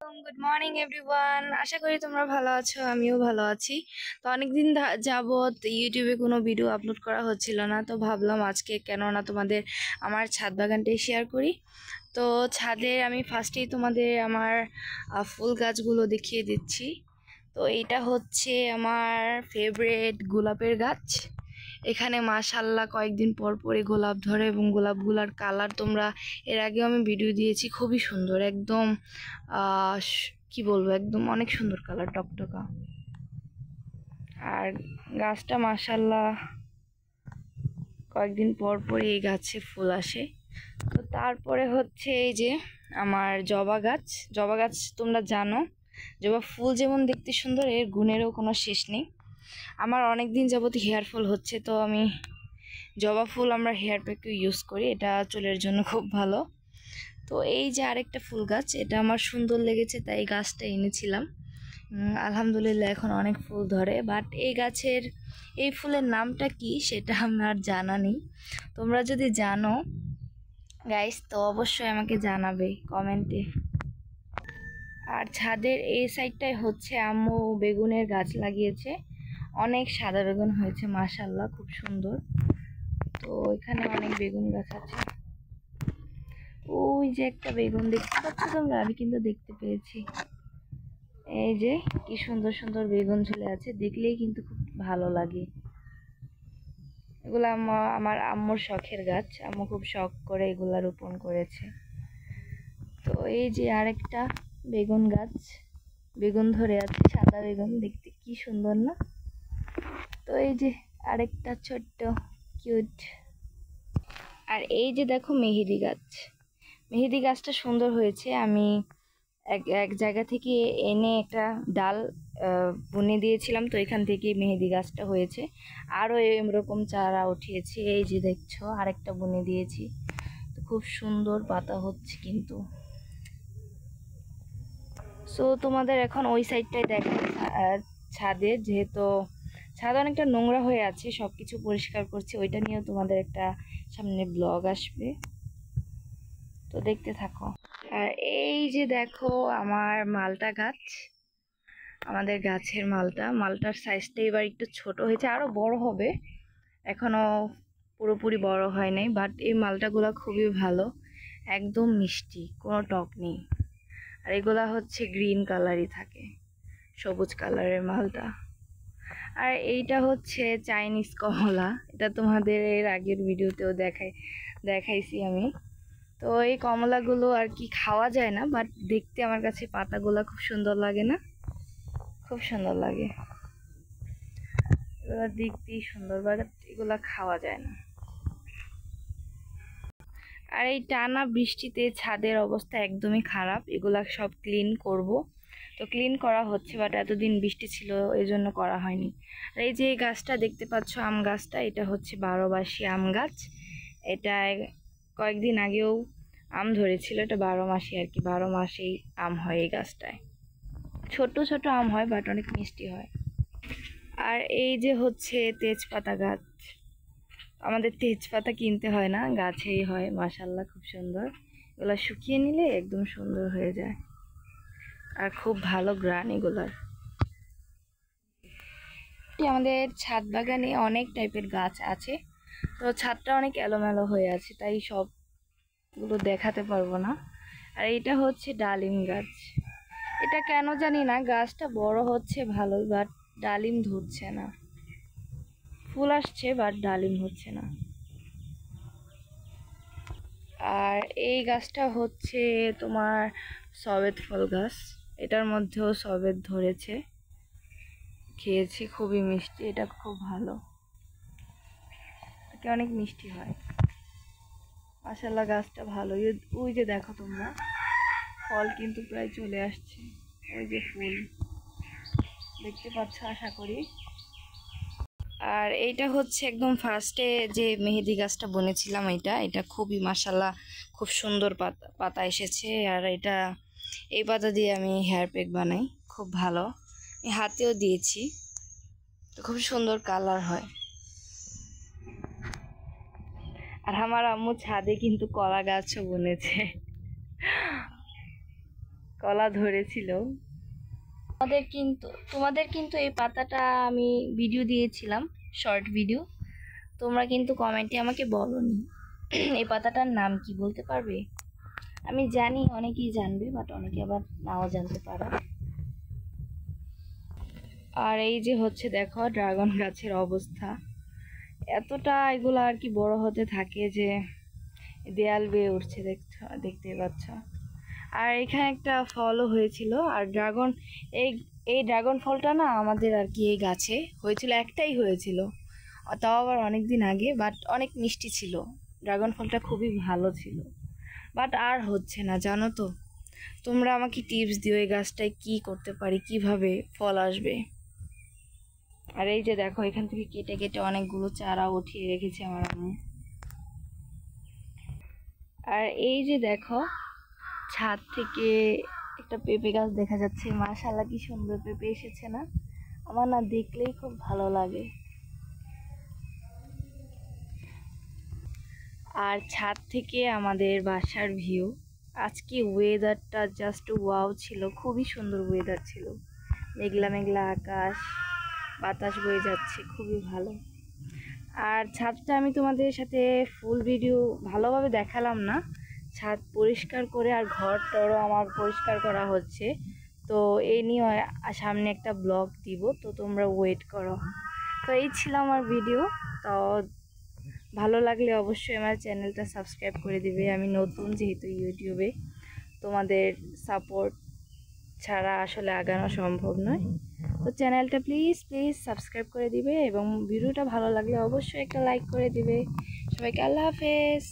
Good morning everyone, আশা করি তোমরা ভালো আছো। আমিও ভালো আছি। তো অনেকদিন যাবত ইউটিউবে কোনো ভিডিও আপলোড করা হচ্ছিল না, তো ভাবলাম আজকে কেন না তোমাদের আমার ছাদ বাগানটাই শেয়ার করি। তো ছাদে আমি ফার্স্টেই তোমাদের আমার ফুল গাছগুলো দেখিয়ে দিচ্ছি। তো এটা হচ্ছে আমার ফেভারিট গোলাপের গাছ। এখানে মাশাআল্লাহ কয়েকদিন পর পরে গোলাপ ধরে এবং গোলাপগুলার কালার তোমরা এর আগেও আমি ভিডিও দিয়েছি, খুবই সুন্দর একদম। কি বলবো, একদম অনেক সুন্দর কালার, টকটকা। আর গাছটা মাশাআল্লাহ কয়েকদিন পর পর এই গাছে ফুল আসে। তো তারপরে হচ্ছে এই যে আমার জবা গাছ। জবা গাছ তোমরা জানো, জবা ফুল যেমন দেখতে সুন্দর, এর গুণেরও কোনো শেষ নেই। আমার অনেক দিন যাবত হেয়ার ফল হচ্ছে, তো আমি জবা ফুল আমরা হেয়ার প্যাকে ইউজ করি, এটা চুলের জন্য খুব ভালো। তো এই যে আরেকটা ফুল গাছ, এটা আমার সুন্দর লেগেছে তাই এই গাছটা এনেছিলাম। আলহামদুলিল্লাহ এখন অনেক ফুল ধরে, বাট এই গাছের এই ফুলের নামটা কি সেটা আমার জানা নেই। তোমরা যদি জানো গাইস তো অবশ্যই আমাকে জানাবে কমেন্টে। আর ছাদের এই সাইডটায় হচ্ছে আম্মু বেগুনের গাছ লাগিয়েছে, অনেক সাদা বেগুন হয়েছে মাশাআল্লাহ, খুব সুন্দর। তো এখানে অনেক বেগুন গাছ আছে। ওই যে একটা বেগুন দেখতে পাচ্ছ তোমরা, আমি কিন্তু দেখতে পেয়েছি। এই যে কি সুন্দর সুন্দর বেগুন ঝুলে আছে, দেখলেই কিন্তু খুব ভালো লাগে। এগুলো আমার আম্মুর শখের গাছ, আম্মু খুব শখ করে এগুলা রোপণ করেছে। তো এই যে আরেকটা বেগুন গাছ, বেগুন ধরে আছে, সাদা বেগুন, দেখতে কি সুন্দর না? তো এই যে আরেকটা ছোট্ট কিউট। আর এই যে দেখো মেহেদি গাছ, মেহেদি গাছটা সুন্দর হয়েছে। আমি এক এক জায়গা থেকে এনে একটা ডাল বুনে দিয়েছিলাম, তো এখান থেকে মেহেদি গাছটা হয়েছে। আরও এরকম চারা উঠিয়েছি, এই যে দেখছো আরেকটা বুনে দিয়েছি। তো খুব সুন্দর পাতা হচ্ছে কিন্তু। সো তোমাদের এখন ওই সাইডটাই দেখা ছাদে, যেহেতু ছাদ অনেকটা নোংরা হয়ে আছে, সব কিছু পরিষ্কার করছি, ওইটা নিয়েও তোমাদের একটা সামনে ব্লগ আসবে, তো দেখতে থাকো। আর এই যে দেখো আমার মালটা গাছ, আমাদের গাছের মালটার সাইজটা এবার একটু ছোট হয়েছে, আরো বড় হবে, এখনো পুরোপুরি বড় হয় নাই। বাট এই মালটাগুলো খুবই ভালো, একদম মিষ্টি, কোনো টক নেই। আর এগুলা হচ্ছে গ্রিন কালারই থাকে, সবুজ কালারের মালটা। আর এইটা হচ্ছে চাইনিজ কমলা, এটা তোমাদের এর আগের ভিডিওতেও দেখাইছি আমি। তো এই কমলাগুলো আর কি খাওয়া যায় না, বাট দেখতে আমার কাছে পাতাগুলো খুব সুন্দর লাগে না? খুব সুন্দর লাগে, এগুলো দেখতেই সুন্দর, বাট এগুলা খাওয়া যায় না। আর এই টানা বৃষ্টিতে ছাদের অবস্থা একদমই খারাপ, এগুলা সব ক্লিন করব। তো ক্লিন করা হচ্ছে, বাট এতদিন বৃষ্টি ছিল এই জন্য করা হয়নি। আর এই যে গাছটা দেখতে পাচ্ছ, আম গাছটা, এটা হচ্ছে 12 মাসি আম গাছ। এটা কয়েকদিন আগেও আম ধরেছিল, এটা 12 মাসি আর কি, 12 মাসেই আম হয় এই গাছটায়। ছোট ছোট আম হয়, বাট অনেক মিষ্টি হয়। আর এই যে হচ্ছে তেজপাতা গাছ, আমাদের তেজপাতা কিনতে হয় না, গাছেই হয় মাশাআল্লাহ, খুব সুন্দর। এগুলো শুকিয়ে নিলে একদম সুন্দর হয়ে যায়, আর খুব ভালো গ্রান এগুলার। আমাদের ছাদ বাগানে অনেক টাইপের গাছ আছে, তো ছাদটা অনেক এলোমেলো হয়ে আছে, তাই সবগুলো দেখাতে পারবো না। আর এটা হচ্ছে ডালিম গাছ, এটা কেন জানি না গাছটা বড় হচ্ছে ভালোই, বাট ডালিম ধরছে না, ফুল আসছে বাট ডালিম হচ্ছে না। আর এই গাছটা হচ্ছে তোমার সবেদ ফল গাছ, এটার মধ্যেও সবেদ ধরেছে, খেয়েছি, খুবই মিষ্টি, এটা খুব ভালো, এটা অনেক মিষ্টি হয় মাশাআল্লাহ। গাছটা ভালো, ওই যে দেখো তোমরা ফল কিন্তু প্রায় চলে আসছে, ওই যে ফুল দেখতে পাচ্ছ আশা করি। আর এইটা হচ্ছে একদম ফার্স্টে যে মেহেদি গাছটা বনেছিলাম, এটা খুবই মাশাআল্লাহ খুব সুন্দর পাতা পাতা এসেছে। আর এই পাতা দিয়ে আমি হেয়ার প্যাক বানাই, খুব ভালো, আমি হাতেও দিয়েছি, তো খুব সুন্দর কালার হয়। আর আমার আম্মু ছাদে কিন্তু কলা গাছও বুনেছে, কলা ধরেছিল। তোমাদের কিন্তু এই পাতাটা আমি ভিডিও দিয়েছিলাম, শর্ট ভিডিও। তোমরা কিন্তু কমেন্টে আমাকে বলোনি এই পাতাটার নাম কি বলতে পারবে? আমি জানি অনেকেই জানবে, বাট অনেকে আবার নাও জানতে পারো। আর এই যে হচ্ছে দেখো ড্রাগন গাছের অবস্থা, এতটা এগুলো আর কি বড় হতে থাকে যে দেয়াল বেয়ে উঠছে, দেখতে পাচ্ছ। আর এখানে একটা ফলও হয়েছিল। আর এই এই ড্রাগন ফলটা না আমাদের আর কি এই গাছে হয়েছিল, একটাই হয়েছিল, তাও আবার অনেক দিন আগে, বাট অনেক মিষ্টি ছিল। ড্রাগন ফলটা খুবই ভালো ছিল, বাট আর হচ্ছে না, জানো তো। তোমরা আমাকে টিপস দিও এই গাছটায় কি করতে পারি, কিভাবে ফল আসবে। আর এই যে দেখো এখান থেকে কেটে কেটে অনেকগুলো চারা উঠিয়ে রেখেছে আমার আম্মু। আর এই যে দেখো ছাদ থেকে একটা পেঁপে গাছ দেখা যাচ্ছে, মাশাআল্লাহ কি সুন্দর পেঁপে এসেছে না? আমার না দেখলেই খুব ভালো লাগে। আর ছাদ থেকে আমাদের বাসার ভিউ। আজকে ওয়েদারটা জাস্ট ওয়াও ছিল, খুবই সুন্দর ওয়েদার ছিল, মেঘলা মেঘলা আকাশ, বাতাস বয়ে যাচ্ছে, খুবই ভালো। আর ছাদটা আমি তোমাদের সাথে ফুল ভিডিও ভালোভাবে দেখালাম না, ছাদ পরিষ্কার করে আর ঘরটারও আমার পরিষ্কার করা হচ্ছে, তো এই নিয়ে সামনে একটা ব্লগ দিব, তো তোমরা ওয়েট করো। তো এই ছিল আমার ভিডিও। তো ভালো লাগলে অবশ্যই আমার চ্যানেলটা সাবস্ক্রাইব করে দিবে। আমি নতুন যেহেতু ইউটিউবে, তোমাদের সাপোর্ট ছাড়া আসলে আগানো সম্ভব নয়। তো চ্যানেলটা প্লিজ প্লিজ সাবস্ক্রাইব করে দিবে এবং ভিডিওটা ভালো লাগলে অবশ্যই একটা লাইক করে দিবে। সবাইকে আল্লাহ হাফেজ।